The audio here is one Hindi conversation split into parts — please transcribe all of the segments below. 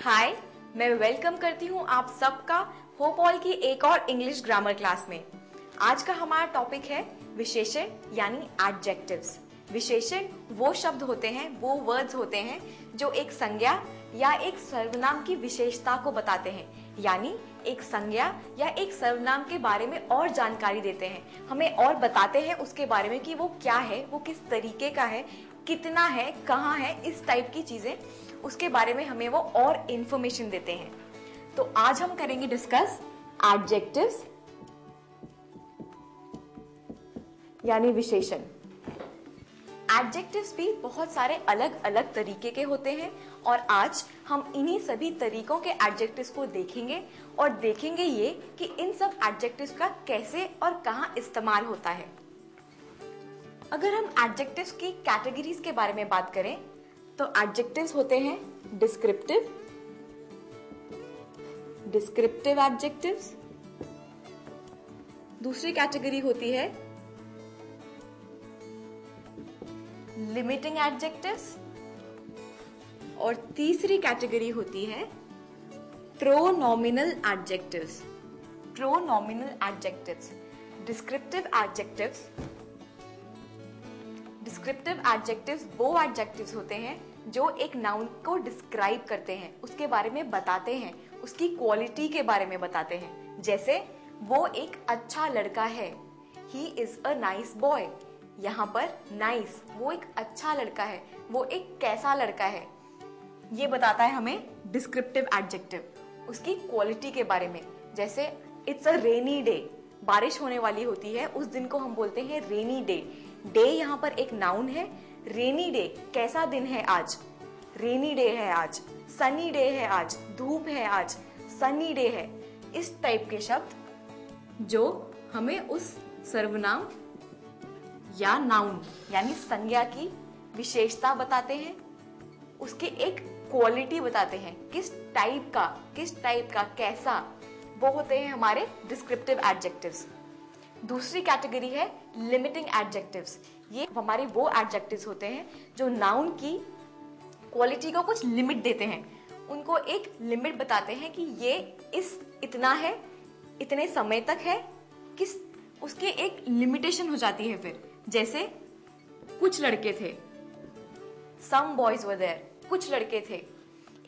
हाय, मैं वेलकम करती हूँ आप सबका होप ऑल की एक और इंग्लिश ग्रामर क्लास में। आज का हमारा टॉपिक है विशेषण यानी एडजेक्टिव्स। विशेषण वो शब्द होते हैं, वो वर्ड्स होते हैं जो एक संज्ञा या एक सर्वनाम की विशेषता को बताते हैं, यानी एक संज्ञा या एक सर्वनाम के बारे में और जानकारी देते हैं, हमें और बताते हैं उसके बारे में कि वो क्या है, वो किस तरीके का है, कितना है, कहाँ है, इस टाइप की चीजें उसके बारे में हमें वो और इंफॉर्मेशन देते हैं। तो आज हम करेंगे डिस्कस एडजेक्टिव्स यानी विशेषण। एडजेक्टिव्स भी बहुत सारे अलग अलग तरीके के होते हैं और आज हम इन्हीं सभी तरीकों के एडजेक्टिव्स को देखेंगे और देखेंगे ये कि इन सब एडजेक्टिव्स का कैसे और कहाँ इस्तेमाल होता है। अगर हम एडजेक्टिव्स की कैटेगरीज के बारे में बात करें तो एडजेक्टिव्स होते हैं डिस्क्रिप्टिव, डिस्क्रिप्टिव एडजेक्टिव्स। दूसरी कैटेगरी होती है लिमिटिंग एडजेक्टिव्स और तीसरी कैटेगरी होती है pronominal adjectives. Pronominal adjectives, descriptive adjectives. Descriptive adjectives वो एडजेक्टिव्स होते हैं जो एक नाउन को डिस्क्राइब करते हैं, उसके बारे में बताते हैं, उसकी क्वालिटी के बारे में बताते हैं। जैसे वो एक अच्छा लड़का है, he is a nice boy. यहाँ पर नाइस, वो एक अच्छा लड़का है, वो एक कैसा लड़का है, ये बताता है हमें डिस्क्रिप्टिव एडजेक्टिव उसकी क्वालिटी के बारे में। जैसे इट्स अ रेनी डे, बारिश होने वाली होती है, उस दिन को हम बोलते हैं रेनी डे। डे यहाँ पर एक नाउन है, रेनी डे कैसा दिन है आज, रेनी डे है आज, सनी डे है आज, धूप है आज, सनी डे है। इस टाइप के शब्द जो हमें उस सर्वनाम या नाउन यानी संज्ञा की विशेषता बताते हैं, उसके एक क्वालिटी बताते हैं, किस टाइप का कैसा, वो होते हैं हमारे डिस्क्रिप्टिव एडजेक्टिव्स। दूसरी कैटेगरी है लिमिटिंग एडजेक्टिव्स। ये हमारे वो एडजेक्टिव्स होते हैं जो नाउन की क्वालिटी को कुछ लिमिट देते हैं, उनको एक लिमिट बताते हैं कि ये इतना है, इतने समय तक है, किस उसके एक लिमिटेशन हो जाती है। फिर जैसे कुछ लड़के थे, सम बॉयज वर देयर, कुछ लड़के थे।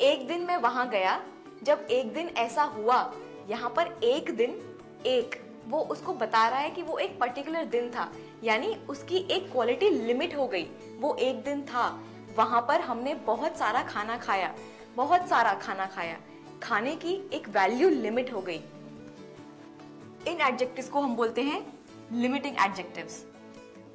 एक दिन मैं वहां गया, जब एक दिन ऐसा हुआ, यहाँ पर एक दिन, एक वो उसको बता रहा है कि वो एक पर्टिकुलर दिन था, यानी उसकी एक क्वालिटी लिमिट हो गई। वो एक दिन था, वहां पर हमने बहुत सारा खाना खाया, बहुत सारा खाना खाया, खाने की एक वैल्यू लिमिट हो गई। इन एडजेक्टिव्स को हम बोलते हैं limiting adjectives.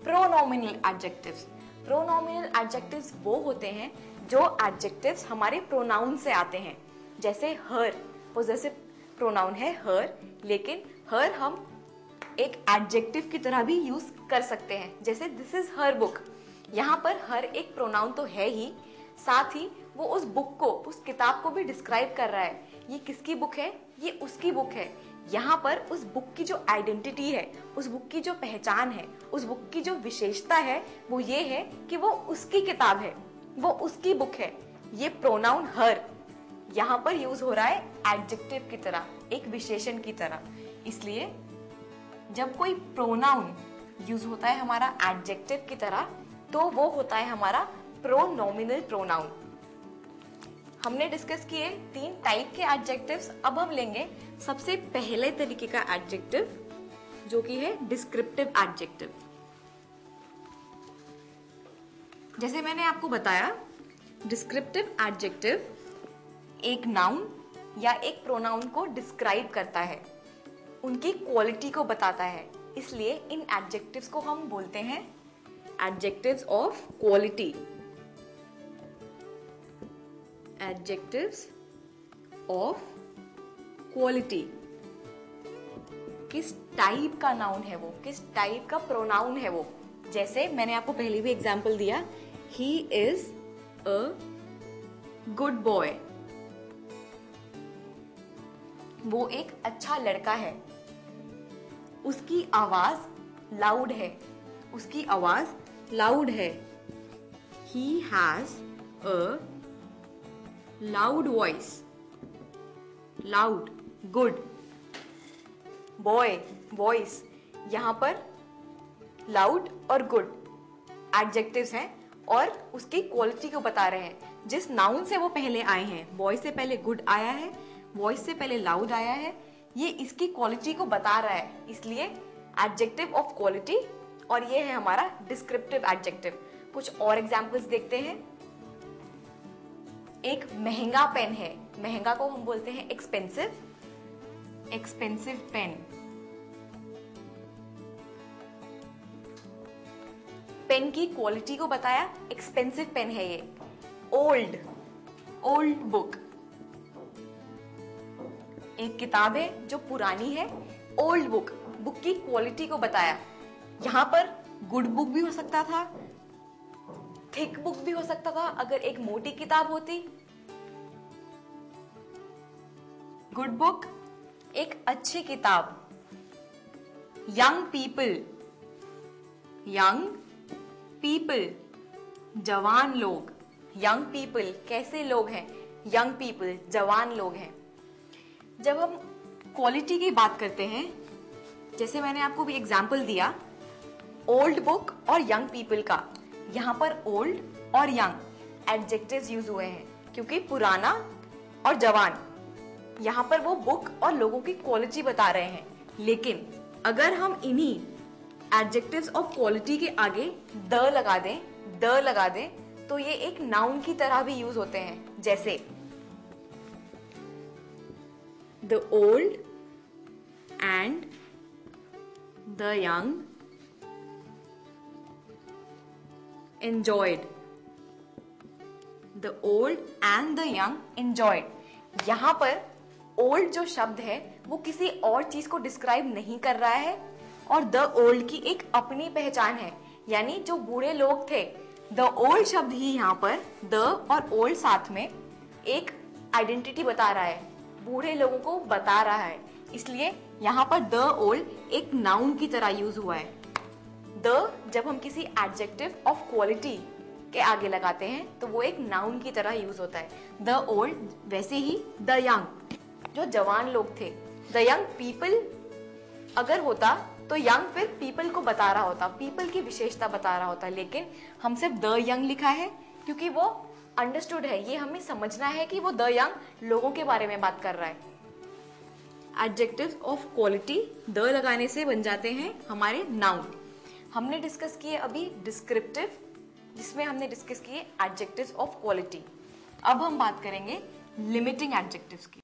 Pronominal adjectives, pronominal adjectives वो होते हैं जो एडजेक्टिव्स हमारे प्रोनाउन से आते हैं। जैसे हर, पोजेसिव प्रोनाउन है हर, लेकिन हर हम एक एडजेक्टिव की तरह भी यूज कर सकते हैं। जैसे दिस इज हर बुक, यहाँ पर हर एक प्रोनाउन तो है ही, साथ ही वो उस बुक को, उस किताब को भी डिस्क्राइब कर रहा है। ये किसकी बुक है, ये उसकी बुक है। यहाँ पर उस बुक की जो आइडेंटिटी है, उस बुक की जो पहचान है, उस बुक की जो विशेषता है, वो ये है कि वो उसकी किताब है, वो उसकी बुक है। ये प्रोनाउन हर यहाँ पर यूज हो रहा है एडजेक्टिव की तरह, एक विशेषण की तरह। इसलिए जब कोई प्रोनाउन यूज होता है हमारा एडजेक्टिव की तरह, तो वो होता है हमारा प्रोनॉमिनल प्रोनाउन। हमने डिस्कस किए 3 टाइप के एडजेक्टिव्स। अब हम लेंगे सबसे पहले तरीके का एडजेक्टिव, जो कि है डिस्क्रिप्टिव एडजेक्टिव। जैसे मैंने आपको बताया, डिस्क्रिप्टिव एडजेक्टिव एक नाउन या एक प्रोनाउन को डिस्क्राइब करता है, उनकी क्वालिटी को बताता है। इसलिए इन एडजेक्टिव्स को हम बोलते हैं adjectives of quality. Adjectives of quality, किस टाइप का नाउन है वो, किस टाइप का प्रोनाउन है वो। जैसे मैंने आपको पहले भी एग्जांपल दिया, he is a good boy, वो एक अच्छा लड़का है, उसकी आवाज लाउड है, उसकी आवाज लाउड है। He has a loud voice. Loud, good. Boy, voice, यहाँ पर लाउड और गुड एडजेक्टिव्स हैं और उसकी क्वालिटी को बता रहे हैं। जिस नाउन से वो पहले आए हैं, बॉय से पहले गुड आया है, वॉइस से पहले लाउड आया है, ये इसकी क्वालिटी को बता रहा है, इसलिए एडजेक्टिव ऑफ क्वालिटी। और ये है हमारा डिस्क्रिप्टिव एडजेक्टिव। कुछ और एग्जांपल्स देखते हैं। एक महंगा पेन है, महंगा को हम बोलते हैं एक्सपेंसिव, एक्सपेंसिव पेन। पेन की क्वालिटी को बताया, एक्सपेंसिव पेन है ये। ओल्ड, ओल्ड बुक, एक किताब है जो पुरानी है, ओल्ड बुक, बुक की क्वालिटी को बताया। यहां पर गुड बुक भी हो सकता था, थिक बुक भी हो सकता था अगर एक मोटी किताब होती। गुड बुक, एक अच्छी किताब। यंग पीपल, यंग पीपल, जवान लोग। यंग पीपल कैसे लोग हैं? यंग पीपल जवान लोग हैं। जब हम क्वालिटी की बात करते हैं, जैसे मैंने आपको भी एग्जाम्पल दिया ओल्ड बुक और यंग पीपल का, यहाँ पर ओल्ड और यंग एडजेक्टिव्स यूज हुए हैं क्योंकि पुराना और जवान, यहाँ पर वो बुक और लोगों की क्वालिटी बता रहे हैं। लेकिन अगर हम इन्हीं एडजेक्टिव्स ऑफ क्वालिटी के आगे द लगा दें तो ये एक नाउन की तरह भी यूज होते हैं। जैसे the old and the young enjoyed, the old and the young enjoyed। यहाँ पर old जो शब्द है वो किसी और चीज को डिस्क्राइब नहीं कर रहा है और the old की एक अपनी पहचान है, यानी जो बूढ़े लोग थे, the old शब्द ही यहाँ पर the और old साथ में एक आइडेंटिटी बता रहा है, बूढ़े लोगों को बता रहा है, इसलिए यहाँ पर the old एक नाउन की तरह यूज हुआ है। द जब हम किसी एडजेक्टिव ऑफ क्वालिटी के आगे लगाते हैं तो वो एक नाउन की तरह यूज होता है। द ओल्ड, वैसे ही द यंग जो जवान लोग थे। द यंग पीपल अगर होता तो यंग फिर पीपल को बता रहा होता, पीपल की विशेषता बता रहा होता, लेकिन हम सिर्फ द यंग लिखा है क्योंकि वो अंडरस्टूड है, ये हमें समझना है कि वो द यंग लोगों के बारे में बात कर रहा है। एडजेक्टिव्स ऑफ क्वालिटी द लगाने से बन जाते हैं हमारे नाउन। हमने डिस्कस किए अभी डिस्क्रिप्टिव, जिसमें हमने डिस्कस किए एडजेक्टिव्स ऑफ क्वालिटी। अब हम बात करेंगे लिमिटिंग एडजेक्टिव्स की।